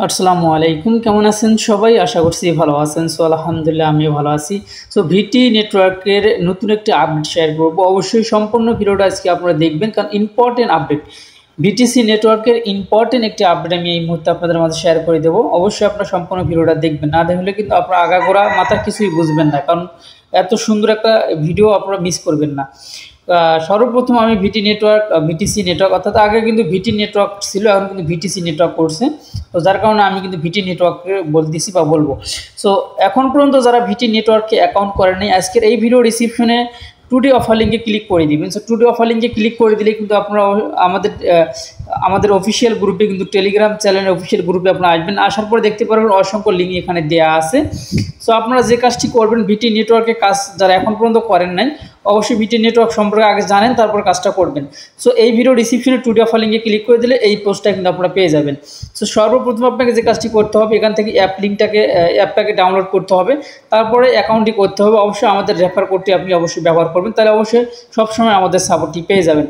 আসসালামু আলাইকুম, কেমন আছেন সবাই? আশা করছি ভালো আছেন। সো আলহামদুলিল্লাহ আমিও ভালো আছি। সো ভিটি নেটওয়ার্কের নতুন একটি আপডেট শেয়ার করব। অবশ্যই সম্পূর্ণ ভিডিওটা আজকে আপনারা দেখবেন, কারণ ইম্পর্টেন্ট আপডেট, ভিটিসি নেটওয়ার্কের ইম্পর্টেন্ট একটি আপডেট আমি এই মুহূর্তে আপনাদের মাঝে শেয়ার করে দেবো। অবশ্যই আপনারা সম্পূর্ণ ভিডিওটা দেখবেন, না দেখলে কিন্তু আপনারা আগাগোড়া মাথার কিছুই বুঝবেন না, কারণ এত সুন্দর একটা ভিডিও আপনারা মিস করবেন না। সর্বপ্রথম আমি ভিটিসি নেটওয়ার্ক অর্থাৎ আগে কিন্তু ভিটি নেটওয়ার্ক ছিল, এখন কিন্তু ভিটিসি নেটওয়ার্ক করছে। তো যার কারণে আমি কিন্তু ভিটি নেটওয়ার্কে বলতেছি বা বলবো। সো এখন পর্যন্ত যারা ভিটি নেটওয়ার্কে অ্যাকাউন্ট করেনি, আজকের এই ভিডিও ডিসক্রিপশনে টুডে অফার লিঙ্কে ক্লিক করে দিবেন। সো টুডে অফার লিঙ্কে ক্লিক করে দিলে কিন্তু আপনারা আমাদের অফিসিয়াল গ্রুপে, কিন্তু টেলিগ্রাম চ্যানেলের অফিসিয়াল গ্রুপে আপনারা আসবেন। আসার পরে দেখতে পারবেন অসংখ্য লিঙ্ক এখানে দেওয়া আছে। সো আপনারা যে কাজটি করবেন, ভিটি নেটওয়ার্কের কাজ যারা এখন পর্যন্ত করেন নাই, অবশ্যই ভিটি নেটওয়ার্ক সম্পর্কে আগে জানেন, তারপর কাজটা করবেন। সো এই ভিডিও ডিসক্রিপশনে টুডে অফার লিঙ্কে ক্লিক করে দিলে এই পোস্টটা কিন্তু আপনারা পেয়ে যাবেন। সো সর্বপ্রথম আপনাকে যে কাজটি করতে হবে, এখান থেকে অ্যাপটাকে ডাউনলোড করতে হবে, তারপরে অ্যাকাউন্টটি করতে হবে। অবশ্যই আমাদের রেফার কোডটি আপনি অবশ্যই ব্যবহার করবেন, তাহলে অবশ্যই সবসময় আমাদের সাপোর্টটি পেয়ে যাবেন।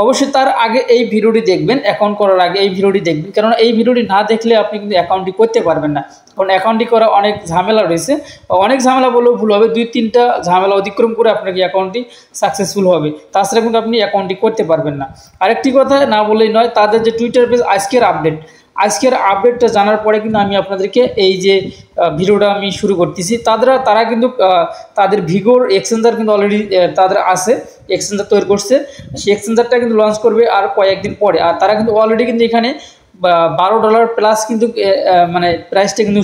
অবশ্যই তার আগে এই ভিডিওটি দেখবেন, অ্যাকাউন্ট করার আগে এই ভিডিওটি দেখবেন, কারণ এই ভিডিওটি না দেখলে আপনি কিন্তু অ্যাকাউন্টটি করতে পারবেন না। কারণ অ্যাকাউন্টটি করা অনেক ঝামেলা রয়েছে, অনেক ঝামেলা বলেও ভুল হবে, 2-3টা ঝামেলা অতিক্রম করে আপনাকে অ্যাকাউন্টটি সাকসেসফুল হবে, তাছাড়া কিন্তু আপনি অ্যাকাউন্টটি করতে পারবেন না। আরেকটি কথা না বললেই নয়, তাদের যে টুইটার পেজ আজকের আপডেটটা জানার পরে কিন্তু আমি আপনাদেরকে এই যে ভিডিওটা আমি শুরু করতেছি। তারা কিন্তু তাদের ভিগোর এক্সচেঞ্জার কিন্তু অলরেডি তাদের আছে, এক্সচেঞ্জার তৈরি করছে। সেই এক্সচেঞ্জারটা কিন্তু লঞ্চ করবে আর কয়েকদিন পরে। আর তারা কিন্তু অলরেডি কিন্তু এখানে $12 প্লাস কিন্তু মানে প্রাইসটা কিন্তু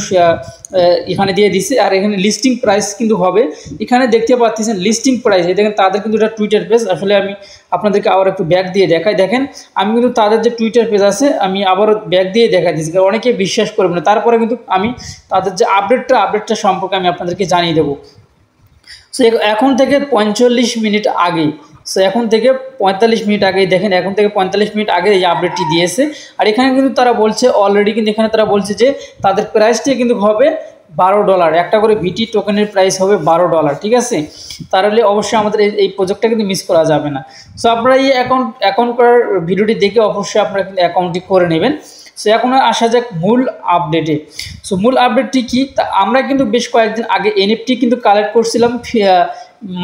এখানে দিয়ে দিচ্ছে। আর এখানে লিস্টিং প্রাইস কিন্তু হবে, এখানে দেখতে পাচ্ছেন লিস্টিং প্রাইস। দেখেন তাদের কিন্তু এটা টুইটার পেজ। আসলে আমি আপনাদেরকে আবার একটু ব্যাক দিয়ে দেখাই। দেখেন আমি কিন্তু তাদের যে টুইটার পেজ আছে আমি আবারও ব্যাক দিয়ে দেখাই দিচ্ছি, কারণ অনেকে বিশ্বাস করবে না। তারপরে কিন্তু আমি তাদের যে আপডেটটা সম্পর্কে আমি আপনাদেরকে জানিয়ে দেবো। সো এখন থেকে 45 মিনিট আগে, এখন থেকে 45 মিনিট আগেই দেখেন, এখন থেকে 45 মিনিট আগে এই আপডেটটি দিয়েছে। আর এখানে কিন্তু তারা বলছে অলরেডি, কিন্তু এখানে তারা বলছে যে তাদের প্রাইসটি কিন্তু হবে $12, একটা করে ভিটি টোকেনের প্রাইস হবে $12, ঠিক আছে? তাহলে অবশ্যই আমাদের এই প্রজেক্টটা কিন্তু মিস করা যাবে না। সো আপনারা এই অ্যাকাউন্ট করার ভিডিওটি দেখে অবশ্যই আপনারা কিন্তু অ্যাকাউন্টটি করে নেবেন। সো এখন আসা যাক মূল আপডেটে। সো মূল আপডেটটি কি, তা আমরা কিন্তু বেশ কয়েকদিন আগে এনএফটি কিন্তু কালেক্ট করছিলাম,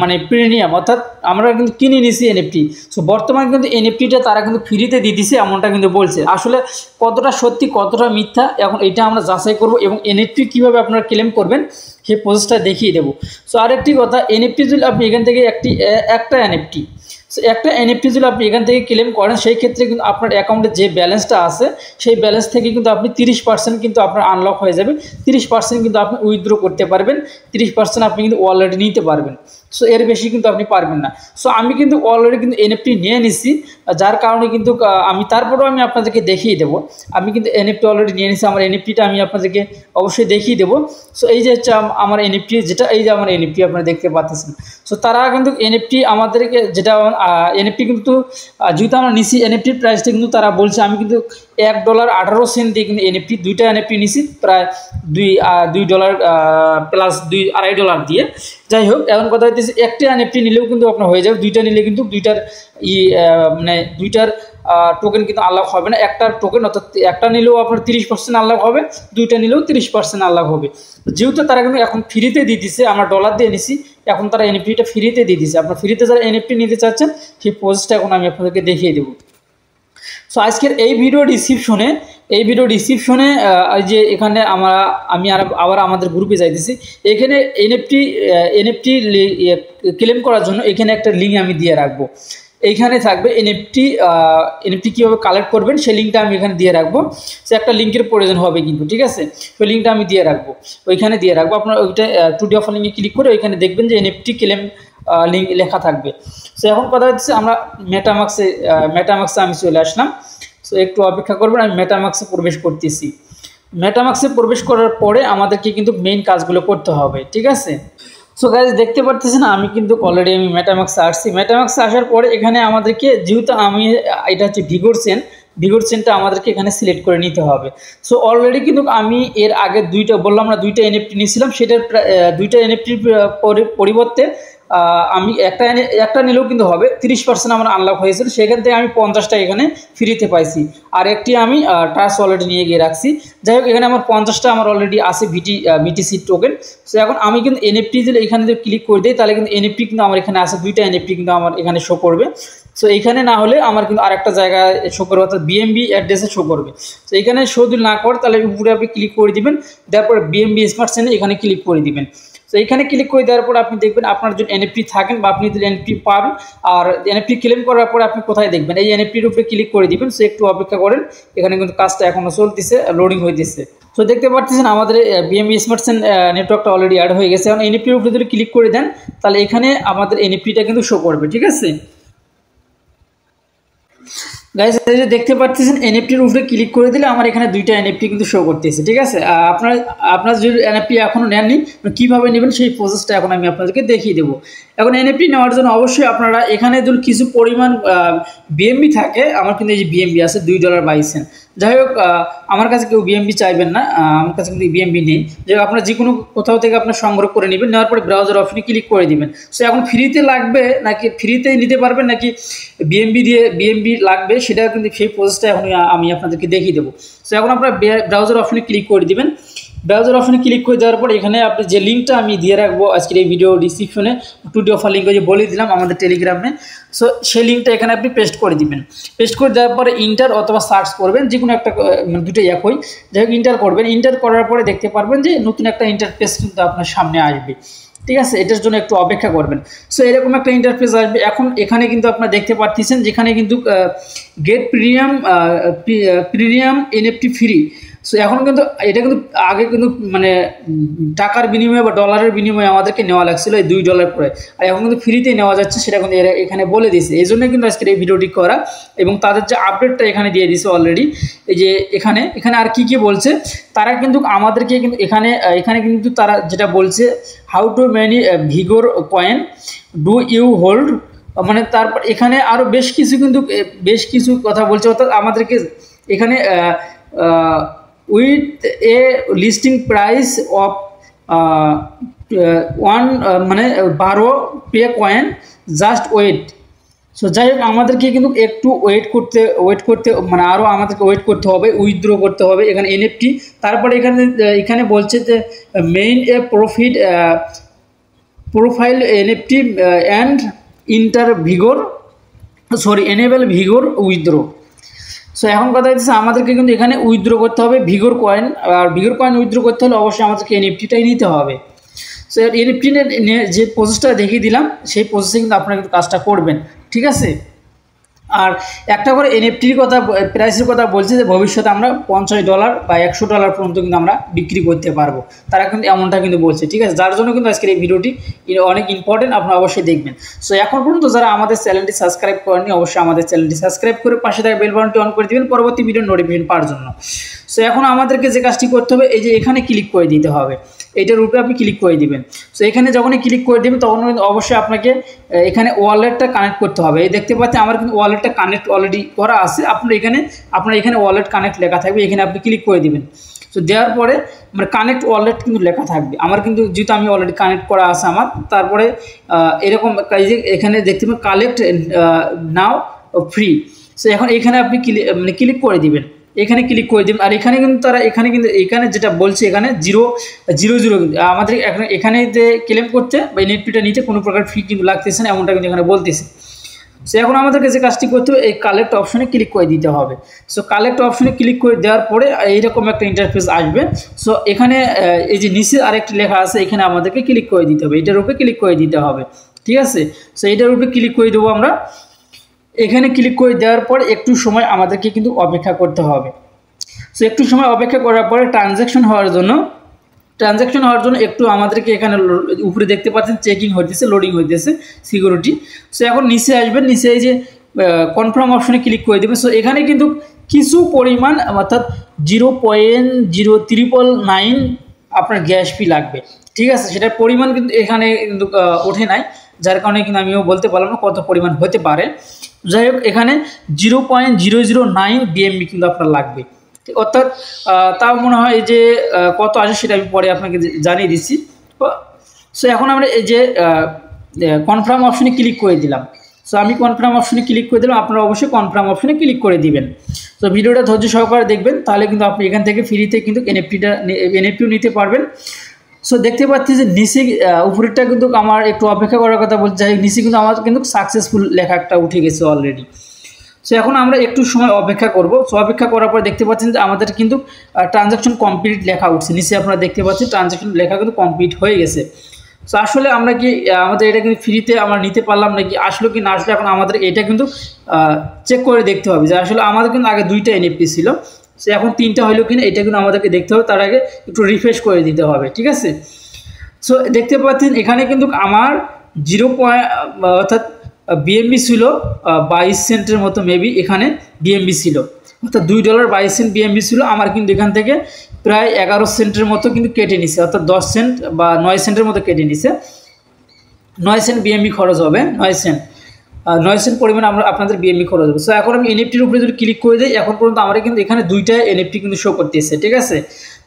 মানে প্রিমিয়াম, অর্থাৎ আমরা কিন্তু কিনে নিছি এনএফটি। সো বর্তমানে কিন্তু এনএফটিটা তারা কিন্তু ফ্রিতে দিয়ে দিছে, এমনটা কিন্তু বলছে। আসলে কতটা সত্যি কতটা মিথ্যা এখন এটা আমরা যাচাই করব, এবং এনএফটি কীভাবে আপনারা ক্লেম করবেন সেই প্রসেসটা দেখিয়ে দেবো। সো আরেকটি কথা, এনএফটি যদি আপনি এখান থেকে একটা এনএফটি যদি আপনি এখান থেকে ক্লেম করেন, সেই ক্ষেত্রে কিন্তু আপনার অ্যাকাউন্টে যে ব্যালেন্সটা আছে সেই ব্যালেন্স থেকে কিন্তু আপনি 30% কিন্তু আপনার আনলক হয়ে যাবে, 30% কিন্তু আপনি উইথড্র করতে পারবেন, 30% আপনি কিন্তু অলরেডি নিতে পারবেন। সো এর বেশি কিন্তু আপনি পারবেন না। সো আমি কিন্তু অলরেডি কিন্তু এনএফটি নিয়ে নিছি, যার কারণে কিন্তু তারপরেও আমি আপনাদেরকে দেখিয়ে দেবো। আমি কিন্তু এনএফটি অলরেডি নিয়ে নিছি, আমার এনএফটিটা আমি আপনাদেরকে অবশ্যই দেখিয়ে দেবো। সো এই যে হচ্ছে আমার এনএফটি, এই যে আমার এনএফটি আপনারা দেখতে পাচ্ছেন। সো তারা কিন্তু এনএফটি আমাদেরকে যেটা এনএফটি কিন্তু যেহেতু আমরা নিছি, এনএফটির প্রাইসটা কিন্তু তারা বলছে, আমি কিন্তু $1.18 দিয়ে কিন্তু দুইটা এনএফটি নিছি, প্রায় $2 প্লাস $2.5 দিয়ে। যাই হোক, এখন কথা হইতেছে একটা এনএফটি নিলেও কিন্তু আপনার হয়ে যাবে, দুইটা নিলে কিন্তু দুইটার টোকেন কিন্তু আনলক হবে না। একটা টোকেন অর্থাৎ একটা নিলেও আপনার 30% আনলক হবে, দুইটা নিলেও 30% আনলক হবে। যেহেতু তারা কিন্তু এখন ফ্রিতে দিয়ে দিচ্ছে, আমরা ডলার দিয়ে নিছি, এখন তারা এনএফটিটা ফ্রিতে দিয়ে দিচ্ছে। আপনার ফ্রিতে যারা এনএফটি নিতে চাচ্ছেন সেই প্রসেসটা এখন আমি আপনাদেরকে দেখিয়ে দেবো। সো আজকের এই ভিডিও ডিসক্রিপশনে যে এখানে আমি আবার আমাদের গ্রুপে যাইতেছি, এখানে এনএফটি ক্লেম করার জন্য এখানে একটা লিঙ্ক আমি দিয়ে রাখবো। এইখানে থাকবে এনএফটি কীভাবে কালেক্ট করবেন সেই লিঙ্কটা আমি এখানে দিয়ে রাখবো। সে একটা লিঙ্কের প্রয়োজন হবে কিন্তু, ঠিক আছে? ওই লিঙ্কটা আমি দিয়ে রাখবো, ওইখানে দিয়ে রাখবো। আপনার ওইটা টুডে অফার লিঙ্কে ক্লিক করে ওইখানে দেখবেন যে এনএফটি ক্লেম লিঙ্ক লেখা থাকবে। সো এখন কথা হচ্ছে আমরা মেটামাক্সে আমি চলে আসলাম। সো একটু অপেক্ষা করবেন, আমি মেটামাক্সে প্রবেশ করতেছি। মেটামাক্সে প্রবেশ করার পরে আমাদেরকে কিন্তু মেইন কাজগুলো করতে হবে, ঠিক আছে? সো গাইজ দেখতে পারতেছেন আমি কিন্তু অলরেডি মেটামাক্সে আসছি। মেটামাক্সে আসার পরে এখানে আমাদেরকে, যেহেতু এটা হচ্ছে ভিগোর চেনটা আমাদেরকে এখানে সিলেক্ট করে নিতে হবে। সো অলরেডি কিন্তু আমি এর আগে দুইটা এনএফটি নিয়েছিলাম, সেটার দুইটা এনএফটির পরিবর্তে আমি একটা নিলেও কিন্তু হবে, 30% আমার আনলক হয়েছিল, সেখান থেকে আমি 50টা এখানে ফ্রিতে পাইছি। আর একটি আমি টাচ অলরেডি নিয়ে গিয়ে রাখছি। যাই হোক, এখানে আমার 50টা আমার অলরেডি আছে বিটিসি টোকেন। সো এখন আমি কিন্তু এনএফটি যদি এখানে যদি ক্লিক করে দিই, তাহলে কিন্তু এনএফটি কিন্তু আমার এখানে আছে, 2টা এনএফটি কিন্তু আমার এখানে শো করবে। সো এইখানে না হলে আমার কিন্তু আরেকটা জায়গায় শো করবে, অর্থাৎ বিএমবি অ্যাড্রেসে শো করবে। তো এখানে শো যদি না করে, তাহলে উপরে আপনি ক্লিক করে দিবেন, তারপর বিএমবি স্মার্ট চেনে এখানে ক্লিক করে দিবেন। তো এখানে ক্লিক করে দেওয়ার পর আপনি দেখবেন আপনার যদি এনএফটি থাকেন বা আপনি যদি এনএফটি পাবেন, আর এনএফটি ক্লেম করার পরে আপনি কোথায় দেখবেন, এই এনএফটির উপরে ক্লিক করে দিবেন। সো একটু অপেক্ষা করেন, এখানে কিন্তু কাজটা এখনো চলতেছে, লোডিং হইতেছে। তো দেখতে পাচ্ছেন আমাদের বিএমবি স্মার্ট চেন নেটওয়ার্কটা অলরেডি অ্যাড হয়ে গেছে। এখন এনএফটির উপরে যদি ক্লিক করে দেন, তাহলে এখানে আমাদের এনএফটিটা কিন্তু শো করবে, ঠিক আছে গাইস। এই যে দেখতে পাচ্ছেন এনএফটির উপরে ক্লিক করে দিলে আমার এখানে 2টা এনএফটি কিন্তু শো করতেছে, ঠিক আছে। আপনার যদি এনএফটি এখনো নেননি, কিভাবে নেবেন সেই প্রসেসটা এখন আমি আপনাদেরকে দেখিয়ে দেবো। এখন এনএফটি নেওয়ার জন্য অবশ্যই আপনারা এখানে যদি কিছু পরিমাণ বিএমবি থাকে, আমার কিন্তু এই যে বিএমবি আছে $2.22। যাই হোক, আমার কাছে কেউ বিএমবি চাইবেন না, আমার কাছে কিন্তু বিএমবি নেই। যাই হোক, আপনার যে কোনো কোথাও থেকে আপনার সংগ্রহ করে নেবেন, নেওয়ার পরে ব্রাউজার অপশনে ক্লিক করে দিবেন। সো এখন ফ্রিতে লাগবে নাকি ফ্রিতেই নিতে পারবেন, নাকি বিএমবি লাগবে, সেটা কিন্তু সেই প্রসেসটা এখন আমি আপনাদেরকে দেখিয়ে দেবো। সো এখন আপনার ব্রাউজার অপশনে ক্লিক করে দিবেন। ব্রাউজার অপশনে ক্লিক করে দেওয়ার পর এখানে আপনি যে লিঙ্কটা আমি দিয়ে রাখবো আজকের এই ভিডিও ডিসক্রিপশনে, টুডে অফার লিঙ্ক যে বলে দিলাম আমাদের টেলিগ্রামে, সো সেই লিঙ্কটা এখানে আপনি পেস্ট করে দিবেন। পেস্ট করে দেওয়ার পরে ইন্টার অথবা সার্চ করবেন, যে কোনো একটা, দুটোই একই। যাই হোক, ইন্টার করবেন। ইন্টার করার পরে দেখতে পারবেন যে নতুন একটা ইন্টারফেস কিন্তু আপনার সামনে আসবে, ঠিক আছে। এটার জন্য একটু অপেক্ষা করবেন। সো এরকম একটা ইন্টারফেস আসবে। এখন এখানে কিন্তু আপনারা দেখতে পাচ্ছেন যেখানে কিন্তু get premium NFT free. So এখন কিন্তু এটা কিন্তু আগে কিন্তু মানে টাকার বিনিময়ে বা ডলারের বিনিময়ে আমাদেরকে নেওয়া লাগছিল এই $2 করে, আর এখন কিন্তু ফ্রিতেই নেওয়া যাচ্ছে, সেটা কিন্তু এখানে বলে দিয়েছে। এই জন্য কিন্তু আজকের এই ভিডিওটি করা, এবং তাদের যে আপডেটটা এখানে দিয়ে দিয়েছে অলরেডি। এই যে এখানে আর কি বলছে, তারা কিন্তু আমাদেরকে কিন্তু এখানে কিন্তু তারা যেটা বলছে, how to many Vigor coin do you hold, মানে তারপর এখানে আরও বেশ কিছু কথা বলছে, অর্থাৎ আমাদেরকে এখানে with a listing price of 12 পে কয়েন জাস্ট ওয়েট। সো যাই হোক, আমাদেরকে কিন্তু একটু ওয়েট করতে মানে আরও আমাদেরকে ওয়েট করতে হবে, উইথড্র করতে হবে এখানে এনএফটি। তারপরে এখানে বলছে যে main a profile NFT and enable Vigor withdraw. So এখন কথা হচ্ছে আমাদেরকে কিন্তু এখানে উইথড্র করতে হবে ভিগোর কয়েন, আর ভিগোর কয়েন উইথড্র করতে হলে অবশ্যই আমাদেরকে এনএফটিটাই নিতে হবে। সো এনএফটি যে প্রসেসটা দেখিয়ে দিলাম, সেই প্রসেসে কিন্তু আপনারা কিন্তু কাজটা করবেন, ঠিক আছে। আর একটা করে এনএফটির প্রাইসের কথা বলছে যে ভবিষ্যতে আমরা $50 বা $100 পর্যন্ত কিন্তু আমরা বিক্রি করতে পারবো, তারা কিন্তু এমনটা কিন্তু বলছে, ঠিক আছে। যার জন্য কিন্তু আজকের এই ভিডিওটি অনেক ইম্পর্টেন্ট, আপনারা অবশ্যই দেখবেন। সো এখন পর্যন্ত যারা আমাদের চ্যানেলটি সাবস্ক্রাইব করেননি, অবশ্যই আমাদের চ্যানেলটি সাবস্ক্রাইব করে পাশে থাকা বেল বাটনটি অন করে দিবেন পরবর্তী ভিডিওর নোটিফিকেশন পাওয়ার জন্য। সো এখন আমাদেরকে যে কাজটি করতে হবে, এই যে এখানে ক্লিক করে দিতে হবে, এইটার উপরে আপনি ক্লিক করে দিবেন। সো এখানে যখনই ক্লিক করে দেবেন, তখন অবশ্যই আপনাকে এখানে ওয়ালেটটা কানেক্ট করতে হবে। এই দেখতে পাচ্ছেন আমার কিন্তু ওয়ালেটটা কানেক্ট অলরেডি করা আছে। আপনার এখানে ওয়ালেট কানেক্ট লেখা থাকবে, এখানে আপনি ক্লিক করে দিবেন। সো দেওয়ার পরে আমার কানেক্ট ওয়ালেট কিন্তু লেখা থাকবে, আমার কিন্তু যেহেতু আমি অলরেডি কানেক্ট করা আছে আমার। তারপরে এরকম এখানে দেখতে পাবেন কালেক্ট নাও ফ্রি। সো এখন এখানে আপনি ক্লিক করে দিবেন, এখানে ক্লিক করে দিবেন। আর এখানে কিন্তু এখানে যেটা বলছে, এখানে 0.00 আমাদের এখানে যে ক্লেম করতে বা এনএফটিটা নিতে কোনো প্রকার ফি কিন্তু লাগতেছে না, এমনটা কিন্তু এখানে বলতেছে। সো এখন আমাদেরকে যে কাজটি করতে হবে, এই কালেক্ট অপশনে ক্লিক করে দিতে হবে। সো কালেক্ট অপশনে ক্লিক করে দেওয়ার পরে এইরকম একটা ইন্টারফেস আসবে। সো এখানে এই যে নিচে আরেকটি লেখা আছে, এখানে আমাদেরকে ক্লিক করে দিতে হবে, এটার উপরে ক্লিক করে দিতে হবে, ঠিক আছে। সো এটার উপরে ক্লিক করে দেবো আমরা। এখানে ক্লিক করে দেওয়ার পর একটু সময় আমাদেরকে কিন্তু অপেক্ষা করতে হবে। সো একটু সময় অপেক্ষা করার পরে ট্রানজ্যাকশন হওয়ার জন্য একটু আমাদেরকে এখানে উপরে দেখতে পাচ্ছেন চেকিং হইতেছে, লোডিং হইতেছে সিকিউরিটি। সো এখন নিচে আসবেন, নিচে এই যে কনফার্ম অপশনে ক্লিক করে দেবেন। সো এখানে কিন্তু কিছু পরিমাণ অর্থাৎ 0.0999 আপনার গ্যাস ফি লাগবে, ঠিক আছে। সেটার পরিমাণ কিন্তু এখানে কিন্তু ওঠে নাই, যার কারণে কিন্তু আমিও বলতে পারলাম না কত পরিমাণ হতে পারে। যাই হোক, এখানে 0.009 বিএমবি কিন্তু আপনার লাগবে, অর্থাৎ তাও মনে হয় যে কত আসে সেটা আমি পরে আপনাকে জানিয়ে দিচ্ছি। সো এখন আমরা এই যে কনফার্ম অপশনে ক্লিক করে দিলাম। সো আমি কনফার্ম অপশনে ক্লিক করে দিলাম, আপনারা অবশ্যই কনফার্ম অপশনে ক্লিক করে দিবেন। তো ভিডিওটা ধৈর্য সহকারে দেখবেন, তাহলে কিন্তু আপনি এখান থেকে ফ্রিতে কিন্তু এনএফটিও নিতে পারবেন। সো দেখতে পাচ্ছি যে নিচে উপরেরটা কিন্তু আমার একটু অপেক্ষা করার কথা বলতে চাই, নিচে কিন্তু আমার কিন্তু সাকসেসফুল লেখা একটা উঠে গেছে অলরেডি। সো এখন আমরা একটু সময় অপেক্ষা করব। সো অপেক্ষা করার পর দেখতে পাচ্ছেন যে আমাদের কিন্তু ট্রানজাকশন কমপ্লিট লেখা উঠছে, নিচে আপনারা দেখতে পাচ্ছেন ট্রানজাকশন লেখা কিন্তু কমপ্লিট হয়ে গেছে। সো আসলে আমরা কি আমাদের এটা কিন্তু ফ্রিতে আমরা নিতে পারলাম নাকি, আসলো কি না আসলে, এখন আমাদের এটা কিন্তু চেক করে দেখতে হবে যে আসলে আমাদের কিন্তু আগে 2টা এনএফটি ছিল, সো এখন 3টা হলো কিনা এটা কিন্তু আমাদেরকে দেখতে হবে, তার আগে একটু রিফ্রেশ করে দিতে হবে, ঠিক আছে। সো দেখতে পাচ্ছেন এখানে কিন্তু আমার 0 অর্থাৎ বিএমবি ছিল 22 সেন্টের মতো, মেবি এখানে বিএমবি ছিল, অর্থাৎ $2.22 বিএমবি ছিল। আমার কিন্তু এখান থেকে প্রায় 11 সেন্টের মতো কিন্তু কেটে নিছে, অর্থাৎ 10 সেন্ট বা 9 সেন্টের মতো কেটে নিছে। 9 সেন্ট বিএমবি খরচ হবে, 9 সেন্ট পরিমাণ আমরা আপনাদের বিএমবি খরচ হবে। সো এখন আমি এনএফটির উপরে যদি ক্লিক করে দিই, এখন পর্যন্ত আমরা কিন্তু এখানে 2টা এনএফটি কিন্তু শো করতেছে, ঠিক আছে।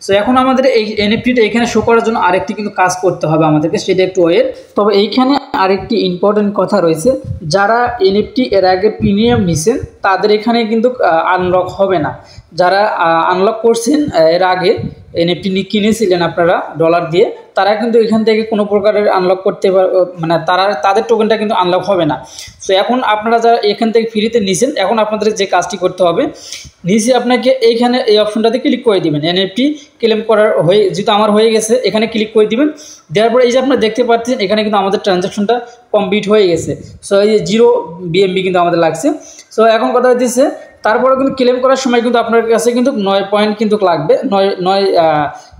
সো এখন আমাদের এই এনএফটিটা এখানে শো করার জন্য আরেকটি কিন্তু কাজ করতে হবে আমাদেরকে, সেটা একটু ওয়েট। তবে এইখানে আরেকটি ইম্পর্টেন্ট কথা রয়েছে, যারা এনএফটি এর আগে প্রিমিয়াম নিছেন তাদের এখানে কিন্তু আনলক হবে না। যারা আনলক করছেন এর আগে এনএফটি কিনেছিলেন আপনারা ডলার দিয়ে, তারা কিন্তু এখান থেকে কোনো প্রকারের আনলক করতে মানে তাদের টোকেনটা কিন্তু আনলক হবে না। সো এখন আপনারা যারা এখান থেকে ফ্রিতে নিছেন, এখন আপনাদের যে কাজটি করতে হবে, নিচে আপনাকে এইখানে এই অপশনটাতে ক্লিক করে দিবেন, এনএফটি ক্লেম করার যেহেতু আমার হয়ে গেছে এখানে ক্লিক করে দিবেন। দেওয়ার পরে এই যে আপনারা দেখতে পাচ্ছেন এখানে কিন্তু আমাদের ট্রানজাকশনটা কমপ্লিট হয়ে গেছে। সো এই যে 0 বিএমবি কিন্তু আমাদের লাগছে। সো এখন কথা হচ্ছে তারপরে কিন্তু ক্লেম করার সময় কিন্তু আপনার কাছে কিন্তু 9 পয়েন্ট কিন্তু লাগবে,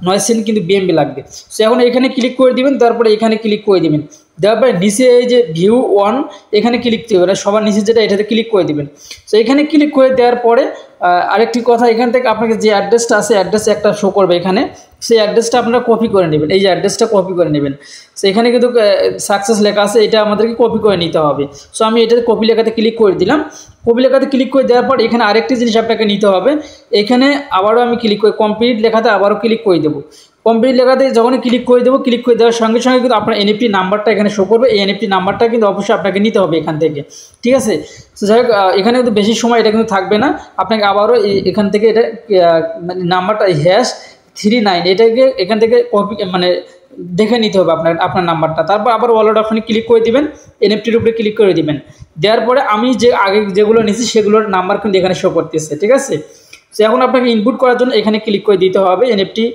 9 সেন্ট কিন্তু বিএমবি লাগবে। সো এখন এখানে ক্লিক করে দিবেন, তারপরে এখানে ক্লিক করে দিবেন, দেওয়ার পরে নিচে এই যে ভিউ 1 এখানে ক্লিক দিবেন, সবার নিচে যেটা এটাতে ক্লিক করে দিবেন। সো এখানে ক্লিক করে দেওয়ার পরে আরেকটি কথা, এখান থেকে আপনাকে যে অ্যাড্রেসটা আছে অ্যাড্রেস একটা শো করবে এখানে, সেই অ্যাড্রেসটা আপনারা কপি করে নেবেন, এই যে অ্যাড্রেসটা কপি করে নেবেন। সো এখানে কিন্তু সাকসেস লেখা আছে, এটা আমাদেরকে কপি করে নিতে হবে। সো আমি এটাতে কপি লেখাতে ক্লিক করে দিলাম। কপি লেখাতে ক্লিক করে দেওয়ার পর এখানে আরেকটি জিনিস আপনাকে নিতে হবে, এখানে আবারও আমি ক্লিক করে কমপ্লিট লেখাতে আবারও ক্লিক করে দেবো। কমপ্লিট লেখাতে যখনই ক্লিক করে দেবো, ক্লিক করে দেওয়ার সঙ্গে সঙ্গে কিন্তু আপনার এনএফটি নাম্বারটা এখানে শো করবে, এই এনএফটি নাম্বারটা কিন্তু অবশ্যই আপনাকে নিতে হবে এখান থেকে, ঠিক আছে। তো যাই হোক এখানে কিন্তু বেশি সময় এটা কিন্তু থাকবে না, আপনাকে আবারও এখান থেকে এটা নাম্বারটা #39 এটাকে এখান থেকে কপি মানে দেখে নিতে হবে আপনার নাম্বারটা। তারপর আবার ওয়ালেট অপশনে ক্লিক করে দিবেন, এনএফটির উপরে ক্লিক করে দিবেন। দেওয়ার পরে আমি যে আগে যেগুলো নিয়েছি সেগুলোর নাম্বার কিন্তু এখানে শো করতেছে, ঠিক আছে। সো এখন আপনাকে ইনপুট করার জন্য এখানে ক্লিক করে দিতে হবে, এনএফটি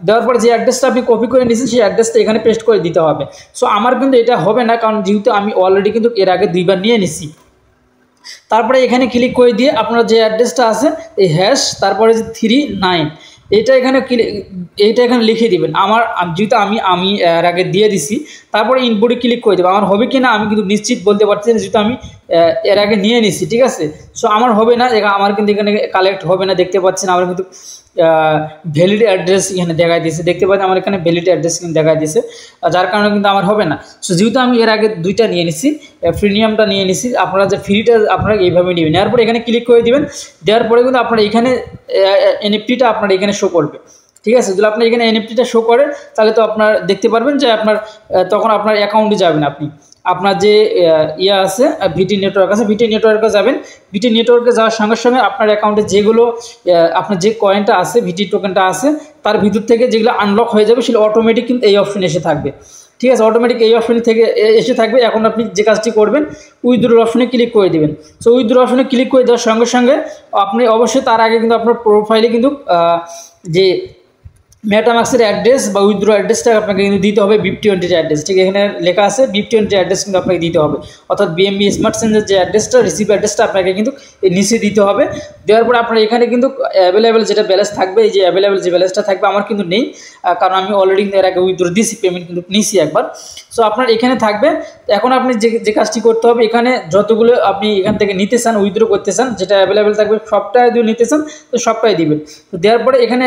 দেওয়ার পরে যে অ্যাড্রেসটা আপনি কপি করে নিয়েছেন সেই অ্যাড্রেসটা এখানে পেস্ট করে দিতে হবে। সো আমার কিন্তু এটা হবে না, কারণ যেহেতু আমি অলরেডি কিন্তু এর আগে 2বার নিয়ে নিছি। তারপরে এখানে ক্লিক করে দিয়ে আপনার যে অ্যাড্রেসটা আছে এই তারপরে যে 39 এটা এখানে লিখে দিবেন। যেহেতু আমি এর আগে দিয়ে দিছি, তারপরে ইনপুটে ক্লিক করে দেবো। আমার হবে কি না আমি কিন্তু নিশ্চিত বলতে পারছি না, যেহেতু আমি এর আগে নিয়ে নিছি, ঠিক আছে। সো আমার হবে না, আমার কিন্তু এখানে কালেক্ট হবে না, দেখতে পাচ্ছেন আমার কিন্তু ভ্যালিড অ্যাড্রেস এখানে দেখাই দিয়েছে, দেখতে পাচ্ছেন আমার এখানে ভ্যালিড অ্যাড্রেস কিন্তু দেখাই দিয়েছে, যার কারণে কিন্তু আমার হবে না। সো যেহেতু আমি এর আগে 2টা নিয়ে নিছি, প্রিমিয়ামটা নিয়ে নিছি, আপনারা যে ফ্রিটা আপনারা এইভাবে নেবেন। এরপর এখানে ক্লিক করে দিবেন, দেওয়ার পরে কিন্তু আপনার এখানে এনএফটিটা আপনার এখানে শো করবে, ঠিক আছে। যদি আপনার এখানে এনএফটিটা শো করে তাহলে তো আপনার দেখতে পারবেন যে আপনার তখন আপনার অ্যাকাউন্টে যাবেন, আপনি আপনার যে আছে ভিটি নেটওয়ার্ক আছে, ভিটি নেটওয়ার্কে যাবেন। ভিটি নেটওয়ার্কে যাওয়ার সঙ্গে সঙ্গে আপনার অ্যাকাউন্টে যেগুলো আপনার যে কয়েনটা আছে, ভিটি টোকেনটা আছে, তার ভিতর থেকে যেগুলো আনলক হয়ে যাবে সেগুলো অটোমেটিক কিন্তু এই অপশনে এসে থাকবে, ঠিক আছে। অটোমেটিক এই অপশন থেকে এসে থাকবে। এখন আপনি যে কাজটি করবেন উইথড্র অপশনে ক্লিক করে দিবেন। সো উইথড্র অপশনে ক্লিক করে দেওয়ার সঙ্গে সঙ্গে আপনি অবশ্যই তার আগে কিন্তু আপনার প্রোফাইলে কিন্তু যে মেটামাক্সের অ্যাড্রেস বা উইথড্র অ্যাড্রেসটা আপনাকে কিন্তু দিতে হবে, BIP20 অ্যাড্রেস, ঠিক এখানে লেখা আছে BIP20 অ্যাড্রেস কিন্তু আপনাকে দিতে হবে, অর্থাৎ বিএমবি স্মার্ট চেঞ্জের যে অ্যাড্রেসটা রিসিভ অ্যাড্রেসটা আপনাকে কিন্তু নিচে দিতে হবে। দেওয়ার পরে আপনার এখানে কিন্তু অ্যাভেলেবেল যেটা ব্যালেন্স থাকবে, এই যে অ্যাভেলেবেল যে ব্যালেন্সটা থাকবে আমার কিন্তু নেই, কারণ আমি অলরেডি এর আগে উইথড্র দিয়েছি, পেমেন্ট কিন্তু নিয়েছি একবার। সো আপনার এখানে থাকবে। এখন আপনি যে কাজটি করতে হবে, এখানে যতগুলো আপনি এখান থেকে নিতে চান, উইথড্র করতে চান, যেটা অ্যাভেলেবেল থাকবে সবটাই যদি নিতে চান তো সবটাই দিবেন। তো দেওয়ার পরে এখানে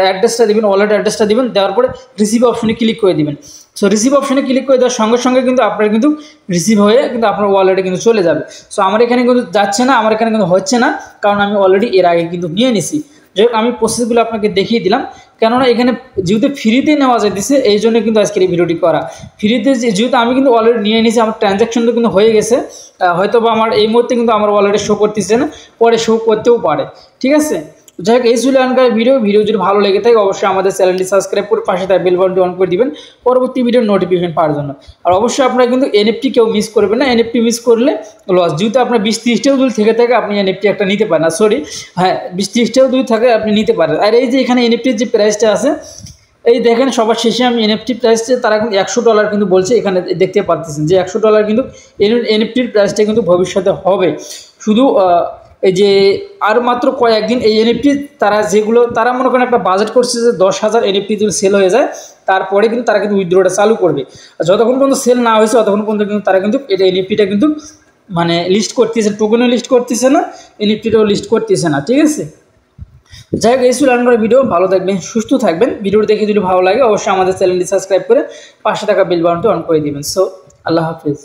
অ্যাড্রেসটা দিবেন, ওয়ালেট অ্যাড্রেসটা দিবেন, দেওয়ার পরে রিসিভ অপশনে ক্লিক করে দিবেন। সো রিসিভ অপশনে ক্লিক করে দেওয়ার সঙ্গে সঙ্গে কিন্তু আপনার কিন্তু রিসিভ হয়ে কিন্তু আপনার ওয়ালেটে কিন্তু চলে যাবে। সো আমার এখানে কিন্তু যাচ্ছে না, আমার এখানে কিন্তু হচ্ছে না, কারণ আমি অলরেডি এর আগে কিন্তু নিয়ে নিছি। যাই হোক আমি প্রসেসগুলো আপনাকে দেখিয়ে দিলাম, কেননা এখানে যেহেতু ফ্রিতে নেওয়া যাইতেছে এই জন্য কিন্তু আজকের এই ভিডিওটি করা। ফ্রিতে যেহেতু আমি কিন্তু অলরেডি নিয়ে নিয়েছি, আমার ট্রানজ্যাকশনটা কিন্তু হয়ে গেছে, হয়তো বা আমার এই মুহূর্তে কিন্তু আমার ওয়ালেটে শো করতেছে না, পরে শো করতেও পারে, ঠিক আছে। যাই হোক এই ছিল এখনকার ভিডিও যদি ভালো লেগে থাকে অবশ্যই আমাদের চ্যানেলটি সাবস্ক্রাইব করে পাশে তার বেল বাটনটি অন করে দিবেন পরবর্তী ভিডিওর নোটিফিকেশন পাওয়ার জন্য। আর অবশ্যই আপনারা কিন্তু এনএফটি কেউ মিস করবেন না, এনএফটি মিস করলে লস। যেহেতু আপনার 20-30টাও যদি থেকে থাকে আপনি এনএফটি একটা নিতে পারেন, সরি হ্যাঁ 20-30টাও যদি থাকে আপনি নিতে পারেন। আর এই যে এখানে এনএফটির যে প্রাইসটা আছে এই দেখেন সবার শেষে আমি এনএফটি প্রাইসটা তারা কিন্তু $100 কিন্তু বলছে, এখানে দেখতে পারতেছেন যে $100 কিন্তু এনএফটির প্রাইসটা কিন্তু ভবিষ্যতে হবে। শুধু এই যে আর মাত্র কয়েকদিন এই এনএফটি তারা মনে করেন একটা বাজেট করছে যে 10,000 এনএফটি যদি সেল হয়ে যায় তারপরে কিন্তু তারা কিন্তু উইথড্রটা চালু করবে। যতক্ষণ পর্যন্ত সেল না হয়েছে ততক্ষণ পর্যন্ত কিন্তু তারা কিন্তু এটা এনএফটিটা কিন্তু মানে লিস্ট করতেছে, টোকেনও লিস্ট করতেছে না, এনএফটিটাও লিস্ট করতেছে না, ঠিক আছে। যাই হোক এই ছিল আমার ভিডিও, ভালো থাকবেন সুস্থ থাকবেন। ভিডিওটি দেখে যদি ভালো লাগে অবশ্যই আমাদের চ্যানেলটি সাবস্ক্রাইব করে পাশে থাকা বেল বাটনটি অন করে দিবেন। সো আল্লাহ হাফিজ।